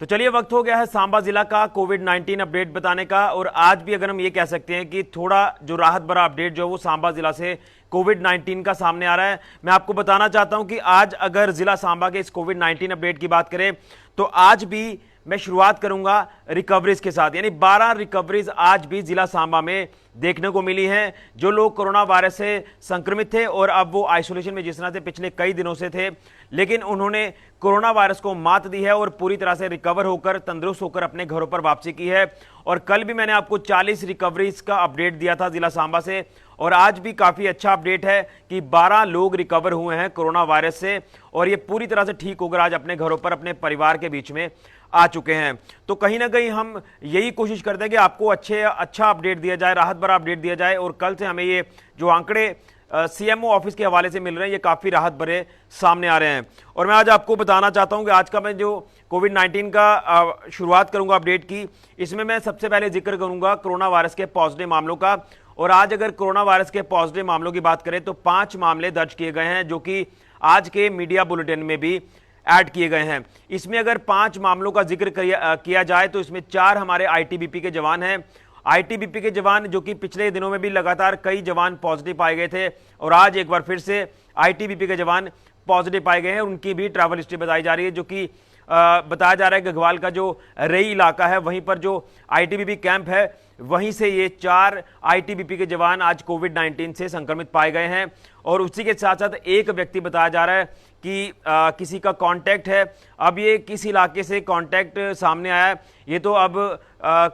तो चलिए वक्त हो गया है सांबा जिला का कोविड-19 अपडेट बताने का। और आज भी अगर हम ये कह सकते हैं कि थोड़ा जो राहत भरा अपडेट जो वो सांबा जिला से कोविड-19 का सामने आ रहा है। मैं आपको बताना चाहता हूं कि आज अगर जिला सांबा के इस कोविड-19 अपडेट की बात करें तो आज भी मैं शुरुआत करूंगा रिकवरीज के साथ, यानी 12 रिकवरीज आज भी जिला सांबा में देखने को मिली हैं। जो लोग कोरोना वायरस से संक्रमित थे और अब वो आइसोलेशन में जिस तरह से पिछले कई दिनों से थे, लेकिन उन्होंने कोरोना वायरस को मात दी है और पूरी तरह से रिकवर होकर तंदुरुस्त होकर अपने घरों पर वापसी की है। और कल भी मैंने आपको 40 रिकवरीज का अपडेट दिया था जिला सांबा से, और आज भी काफी अच्छा अपडेट है कि 12 लोग रिकवर हुए हैं कोरोना वायरस से और ये पूरी तरह से ठीक होकर आज अपने घरों पर अपने परिवार के बीच में आ चुके हैं। तो कहीं ना कहीं हम यही कोशिश करते हैं कि आपको अच्छा अपडेट दिया जाए, राहत भरा अपडेट दिया जाए। और कल से हमें ये जो आंकड़े सीएमओ ऑफिस के हवाले से मिल रहे हैं ये काफी राहत भरे सामने आ रहे हैं। और मैं आज आपको बताना चाहता हूं कि आज का मैं जो कोविड-19 का शुरुआत करूंगा अपडेट की, इसमें मैं सबसे पहले जिक्र करूंगा कोरोना वायरस के पॉजिटिव मामलों का। और आज अगर कोरोना वायरस के पॉजिटिव मामलों की बात करें तो 5 मामले दर्ज किए गए हैं, जो कि आज के मीडिया बुलेटिन में भी ऐड किए गए हैं। इसमें अगर 5 मामलों का जिक्र किया जाए तो इसमें 4 हमारे आईटीबीपी के जवान हैं। आईटीबीपी के जवान जो कि पिछले दिनों में भी लगातार कई जवान पॉजिटिव पाए गए थे और आज एक बार फिर से आईटीबीपी के जवान पॉजिटिव पाए गए हैं। उनकी भी ट्रैवल हिस्ट्री बताई जा रही है, जो कि बताया जा रहा है गढ़वाल का जो रई इलाका है वहीं पर जो आईटीबीपी कैंप है वहीं से ये 4 आईटीबीपी के जवान आज कोविड-19 से संक्रमित पाए गए हैं। और उसी के साथ साथ एक व्यक्ति बताया जा रहा है कि किसी का कांटेक्ट है। अब ये किस इलाके से कांटेक्ट सामने आया है ये तो अब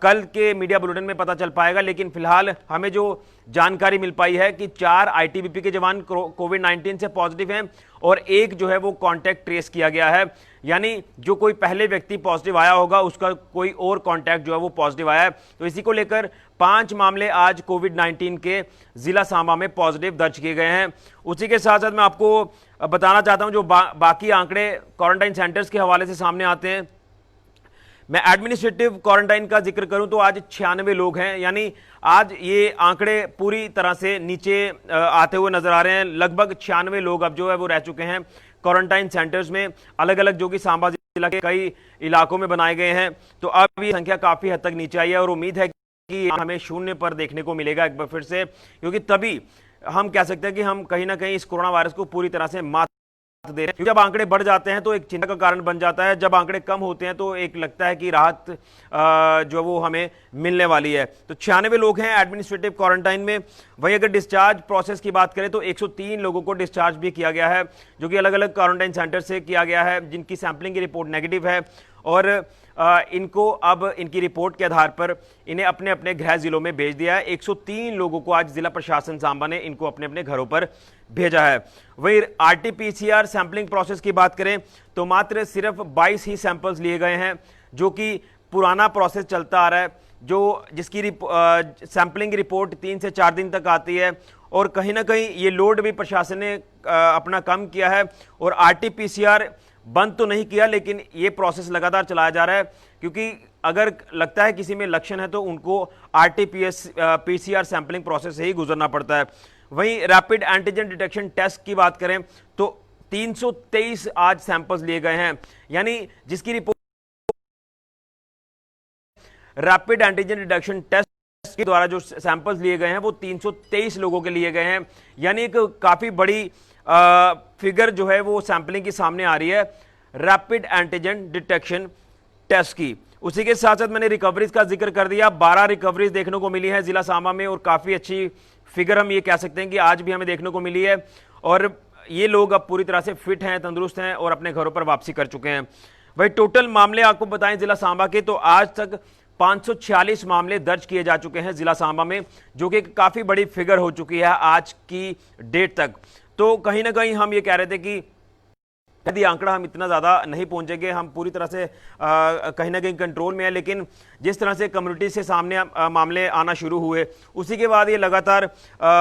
कल के मीडिया बुलेटिन में पता चल पाएगा, लेकिन फिलहाल हमें जो जानकारी मिल पाई है कि 4 आईटीबीपी के जवान कोविड-19 से पॉजिटिव हैं और एक जो है वो कांटेक्ट ट्रेस किया गया है, यानी जो कोई पहले व्यक्ति पॉजिटिव आया होगा उसका कोई और कांटेक्ट जो है वो पॉजिटिव आया है। तो इसी को लेकर 5 मामले आज कोविड-19 के जिला सांबा में पॉजिटिव दर्ज किए गए हैं। उसी के साथ साथ मैं आपको बताना चाहता हूं जो बाकी आंकड़े क्वारंटाइन सेंटर्स के हवाले से सामने आते हैं। मैं एडमिनिस्ट्रेटिव क्वारंटाइन का जिक्र करूं तो आज 96 लोग हैं, यानी आज ये आंकड़े पूरी तरह से नीचे आते हुए नजर आ रहे हैं। लगभग 96 लोग अब जो है वो रह चुके हैं क्वारंटाइन सेंटर्स में, अलग अलग जो कि सांबा जिला के कई इलाकों में बनाए गए हैं। तो अब ये संख्या काफी हद तक नीचे आई है और उम्मीद है कि हमें 0 पर देखने को मिलेगा एक बार फिर से, क्योंकि तभी हम कह सकते हैं कि हम कहीं ना कहीं इस कोरोना वायरस को पूरी तरह से मात दे रहे हैं। जब आंकड़े बढ़ जाते हैं तो एक चिंता का कारण बन जाता है, जब आंकड़े कम होते हैं तो एक लगता है कि राहत जो वो हमें मिलने वाली है। तो 96 लोग हैं एडमिनिस्ट्रेटिव क्वारंटाइन में। वहीं अगर डिस्चार्ज प्रोसेस की बात करें तो 103 लोगों को डिस्चार्ज भी किया गया है, जो कि अलग अलग क्वारंटाइन सेंटर से किया गया है, जिनकी सैंपलिंग की रिपोर्ट नेगेटिव है। और इनको अब इनकी रिपोर्ट के आधार पर इन्हें अपने अपने गृह जिलों में भेज दिया है। 103 लोगों को आज जिला प्रशासन सांबा ने इनको अपने अपने घरों पर भेजा है। वहीं आरटीपीसीआर सैंपलिंग प्रोसेस की बात करें तो मात्र सिर्फ 22 ही सैंपल्स लिए गए हैं, जो कि पुराना प्रोसेस चलता आ रहा है, जो जिसकी सैंपलिंग रिपोर्ट 3 से 4 दिन तक आती है। और कहीं ना कहीं ये लोड भी प्रशासन ने अपना कम किया है और आरटीपीसीआर बंद तो नहीं किया, लेकिन ये प्रोसेस लगातार चलाया जा रहा है, क्योंकि अगर लगता है किसी में लक्षण है तो उनको आरटीपीसीआर सैंपलिंग प्रोसेस से ही गुजरना पड़ता है। वहीं रैपिड एंटीजन डिटेक्शन टेस्ट की बात करें तो 323 आज सैंपल्स लिए गए हैं, यानी जिसकी report rapid antigen detection test के द्वारा जो सैंपल्स लिए गए हैं वो 323 लोगों के लिए गए हैं, यानी एक काफी बड़ी फिगर जो है वो सैंपलिंग की सामने आ रही है रैपिड एंटीजन डिटेक्शन टेस्ट की। उसी के साथ साथ मैंने रिकवरीज का जिक्र कर दिया, 12 रिकवरीज देखने को मिली है जिला सांबा में और काफी अच्छी फिगर हम ये कह सकते हैं कि आज भी हमें देखने को मिली है। और ये लोग अब पूरी तरह से फिट हैं, तंदुरुस्त हैं और अपने घरों पर वापसी कर चुके हैं। वही टोटल मामले आपको बताएं जिला सांबा के तो आज तक 546 मामले दर्ज किए जा चुके हैं जिला सांबा में, जो कि काफी बड़ी फिगर हो चुकी है आज की डेट तक। तो कहीं ना कहीं हम ये कह रहे थे कि यदि आंकड़ा हम इतना ज़्यादा नहीं पहुंचेंगे, हम पूरी तरह से कहीं ना कहीं कंट्रोल में है, लेकिन जिस तरह से कम्युनिटी से सामने मामले आना शुरू हुए उसी के बाद ये लगातार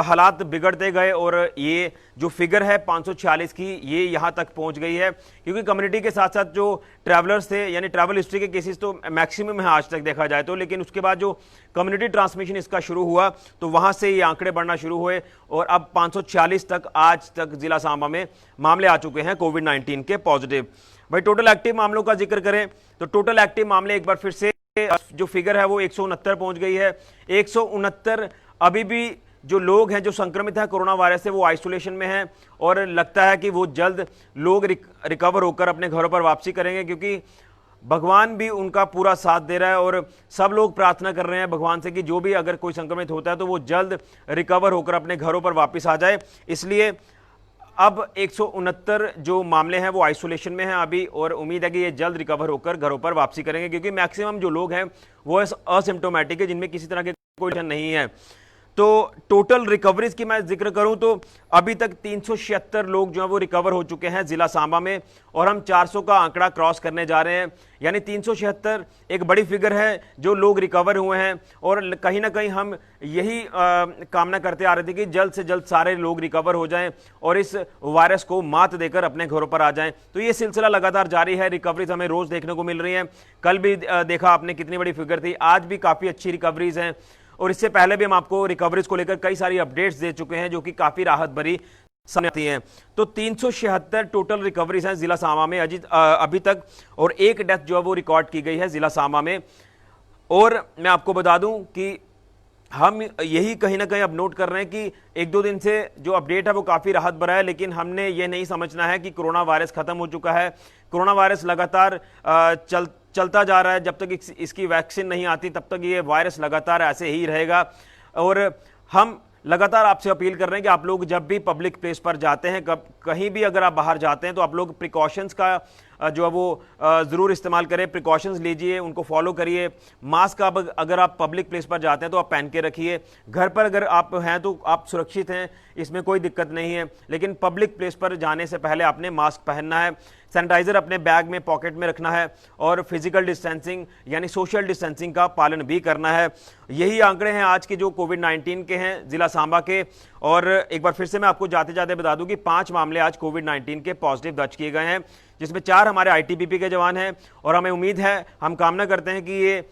हालात बिगड़ते गए और ये जो फिगर है 546 की ये यहाँ तक पहुँच गई है, क्योंकि कम्युनिटी के साथ साथ जो ट्रैवलर्स थे, यानी ट्रैवल हिस्ट्री के केसेस तो मैक्सिमम है आज तक देखा जाए तो, लेकिन उसके बाद जो कम्युनिटी ट्रांसमिशन इसका शुरू हुआ तो वहाँ से ये आंकड़े बढ़ना शुरू हुए और अब 546 तक आज तक जिला सांबा में मामले आ चुके हैं कोविड-19 19 के पॉजिटिव। भाई टोटल एक्टिव मामलों का जिक्र करें तो टोटल एक्टिव मामले एक बार फिर से जो फिगर है वो 169 पहुंच गई है। 169 अभी भी जो लोग हैं जो संक्रमित हैं कोरोना वायरस से वो आइसोलेशन में हैं और लगता है कि वो जल्द लोग रिकवर होकर अपने घरों पर वापसी करेंगे, क्योंकि भगवान भी उनका पूरा साथ दे रहा है और सब लोग प्रार्थना कर रहे हैं भगवान से कि जो भी अगर कोई संक्रमित होता है तो वो जल्द रिकवर होकर अपने घरों पर वापस आ जाए। इसलिए अब 169 जो मामले हैं वो आइसोलेशन में हैं अभी, और उम्मीद है कि ये जल्द रिकवर होकर घरों पर वापसी करेंगे, क्योंकि मैक्सिमम जो लोग हैं वो असिम्प्टोमेटिक है, जिनमें किसी तरह के कोई लक्षण नहीं है। तो टोटल रिकवरीज की मैं जिक्र करूं तो अभी तक 376 लोग जो है वो रिकवर हो चुके हैं जिला सांबा में, और हम 400 का आंकड़ा क्रॉस करने जा रहे हैं। यानी 376 एक बड़ी फिगर है जो लोग रिकवर हुए हैं, और कहीं ना कहीं हम यही कामना करते आ रहे थे कि जल्द से जल्द सारे लोग रिकवर हो जाएं और इस वायरस को मात देकर अपने घरों पर आ जाएं। तो ये सिलसिला लगातार जारी है, रिकवरीज हमें रोज देखने को मिल रही हैं। कल भी देखा आपने कितनी बड़ी फिगर थी, आज भी काफी अच्छी रिकवरीज हैं, और इससे पहले भी हम आपको रिकवरीज को लेकर कई सारी अपडेट्स दे चुके हैं जो कि काफी राहत भरी सामने आती हैं। तो 376 टोटल रिकवरीज हैं जिला सांबा में अभी तक, और एक डेथ जो है वो रिकॉर्ड की गई है जिला सांबा में। और मैं आपको बता दूं कि हम यही कहीं ना कहीं अब नोट कर रहे हैं कि एक दो दिन से जो अपडेट है वो काफी राहत भरा है, लेकिन हमने ये नहीं समझना है कि कोरोना वायरस खत्म हो चुका है। कोरोना वायरस लगातार चलता जा रहा है, जब तक इसकी वैक्सीन नहीं आती तब तक ये वायरस लगातार ऐसे ही रहेगा। और हम लगातार आपसे अपील कर रहे हैं कि आप लोग जब भी पब्लिक प्लेस पर जाते हैं, कहीं भी अगर आप बाहर जाते हैं, तो आप लोग प्रिकॉशंस का जो है वो ज़रूर इस्तेमाल करें, प्रिकॉशंस लीजिए, उनको फॉलो करिए। मास्क आप अगर आप पब्लिक प्लेस पर जाते हैं तो आप पहन के रखिए। घर पर अगर आप हैं तो आप सुरक्षित हैं, इसमें कोई दिक्कत नहीं है, लेकिन पब्लिक प्लेस पर जाने से पहले आपने मास्क पहनना है, सैनिटाइजर अपने बैग में पॉकेट में रखना है, और फिजिकल डिस्टेंसिंग यानी सोशल डिस्टेंसिंग का पालन भी करना है। यही आंकड़े हैं आज के जो कोविड-19 के हैं जिला सांबा के। और एक बार फिर से मैं आपको जाते जाते बता दूं कि 5 मामले आज कोविड-19 के पॉजिटिव दर्ज किए गए हैं, जिसमें 4 हमारे आईटीबीपी के जवान हैं, और हमें उम्मीद है, हम कामना करते हैं कि ये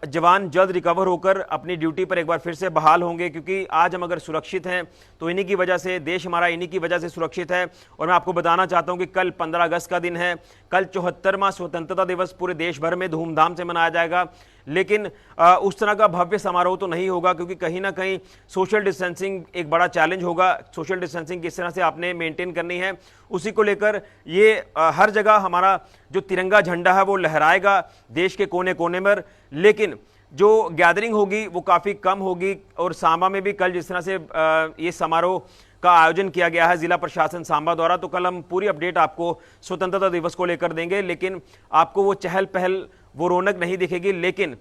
जवान जल्द रिकवर होकर अपनी ड्यूटी पर एक बार फिर से बहाल होंगे, क्योंकि आज हम अगर सुरक्षित हैं तो इन्हीं की वजह से, देश हमारा इन्हीं की वजह से सुरक्षित है। और मैं आपको बताना चाहता हूं कि कल 15 अगस्त का दिन है, कल 74वां स्वतंत्रता दिवस पूरे देश भर में धूमधाम से मनाया जाएगा, लेकिन उस तरह का भव्य समारोह तो नहीं होगा, क्योंकि कहीं ना कहीं सोशल डिस्टेंसिंग एक बड़ा चैलेंज होगा। सोशल डिस्टेंसिंग किस तरह से आपने मेंटेन करनी है, उसी को लेकर ये हर जगह हमारा जो तिरंगा झंडा है वो लहराएगा देश के कोने कोने में, लेकिन जो गैदरिंग होगी वो काफ़ी कम होगी। और सांबा में भी कल जिस तरह से ये समारोह का आयोजन किया गया है जिला प्रशासन सांबा द्वारा, तो कल हम पूरी अपडेट आपको स्वतंत्रता दिवस को लेकर देंगे, लेकिन आपको वो चहल पहल, वो रौनक नहीं दिखेगी। लेकिन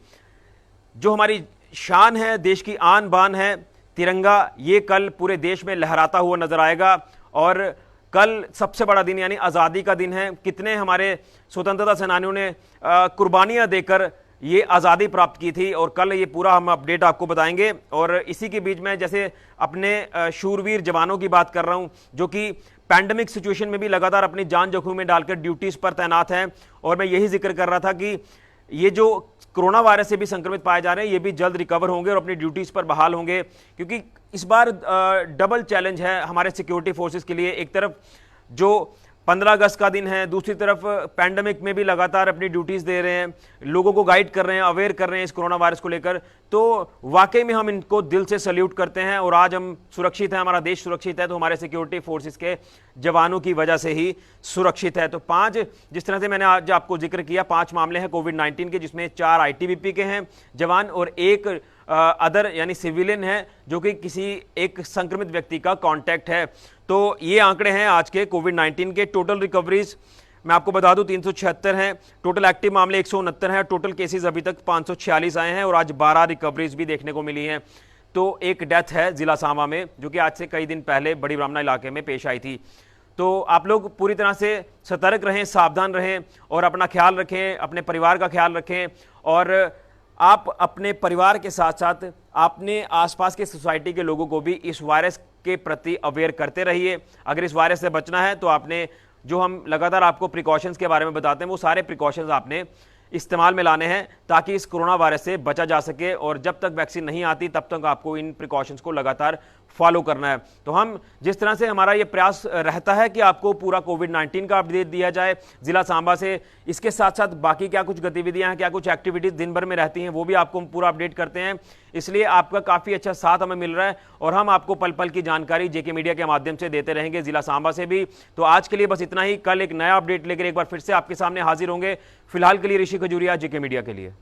जो हमारी शान है, देश की आन बान है, तिरंगा, ये कल पूरे देश में लहराता हुआ नजर आएगा। और कल सबसे बड़ा दिन यानी आज़ादी का दिन है। कितने हमारे स्वतंत्रता सेनानियों ने कुर्बानियां देकर ये आज़ादी प्राप्त की थी, और कल ये पूरा हम अपडेट आपको बताएंगे। और इसी के बीच में जैसे अपने शूरवीर जवानों की बात कर रहा हूं, जो कि पैंडेमिक सिचुएशन में भी लगातार अपनी जान जोखिम में डालकर ड्यूटीज पर तैनात हैं, और मैं यही जिक्र कर रहा था कि ये जो कोरोना वायरस से भी संक्रमित पाए जा रहे हैं, ये भी जल्द रिकवर होंगे और अपनी ड्यूटीज पर बहाल होंगे, क्योंकि इस बार डबल चैलेंज है हमारे सिक्योरिटी फोर्सेस के लिए। एक तरफ जो 15 अगस्त का दिन है, दूसरी तरफ पैंडेमिक में भी लगातार अपनी ड्यूटीज दे रहे हैं, लोगों को गाइड कर रहे हैं, अवेयर कर रहे हैं इस कोरोना वायरस को लेकर। तो वाकई में हम इनको दिल से सल्यूट करते हैं, और आज हम सुरक्षित हैं, हमारा देश सुरक्षित है तो हमारे सिक्योरिटी फोर्सेस के जवानों की वजह से ही सुरक्षित है। तो 5, जिस तरह से मैंने आज आपको जिक्र किया, 5 मामले हैं कोविड-19 के, जिसमें 4 आईटीबीपी के हैं जवान और 1 अदर यानी सिविलियन है, जो कि किसी एक संक्रमित व्यक्ति का कांटेक्ट है। तो ये आंकड़े हैं आज के कोविड-19 के। टोटल रिकवरीज मैं आपको बता दूं 376 हैं, टोटल एक्टिव मामले 169 हैं, टोटल केसेस अभी तक 546 आए हैं, और आज 12 रिकवरीज भी देखने को मिली हैं। तो एक डेथ है जिला सांबा में, जो कि आज से कई दिन पहले बड़ी ब्राह्मणा इलाके में पेश आई थी। तो आप लोग पूरी तरह से सतर्क रहें, सावधान रहें, और अपना ख्याल रखें, अपने परिवार का ख्याल रखें, और आप अपने परिवार के साथ साथ अपने आसपास के सोसाइटी के लोगों को भी इस वायरस के प्रति अवेयर करते रहिए। अगर इस वायरस से बचना है तो आपने, जो हम लगातार आपको प्रिकॉशंस के बारे में बताते हैं, वो सारे प्रिकॉशंस आपने इस्तेमाल में लाने हैं, ताकि इस कोरोना वायरस से बचा जा सके। और जब तक वैक्सीन नहीं आती तब तक आपको इन प्रिकॉशंस को लगातार फॉलो करना है। तो हम जिस तरह से हमारा ये प्रयास रहता है कि आपको पूरा कोविड-19 का अपडेट दिया जाए जिला सांबा से, इसके साथ साथ बाकी क्या कुछ गतिविधियां हैं, क्या कुछ एक्टिविटीज दिन भर में रहती हैं, वो भी आपको हम पूरा अपडेट करते हैं। इसलिए आपका काफी अच्छा साथ हमें मिल रहा है और हम आपको पल पल की जानकारी जेके मीडिया के माध्यम से देते रहेंगे, जिला सांबा से भी। तो आज के लिए बस इतना ही। कल एक नया अपडेट लेकर एक बार फिर से आपके सामने हाजिर होंगे। फिलहाल के लिए ऋषि खजूरिया, जेके मीडिया के लिए।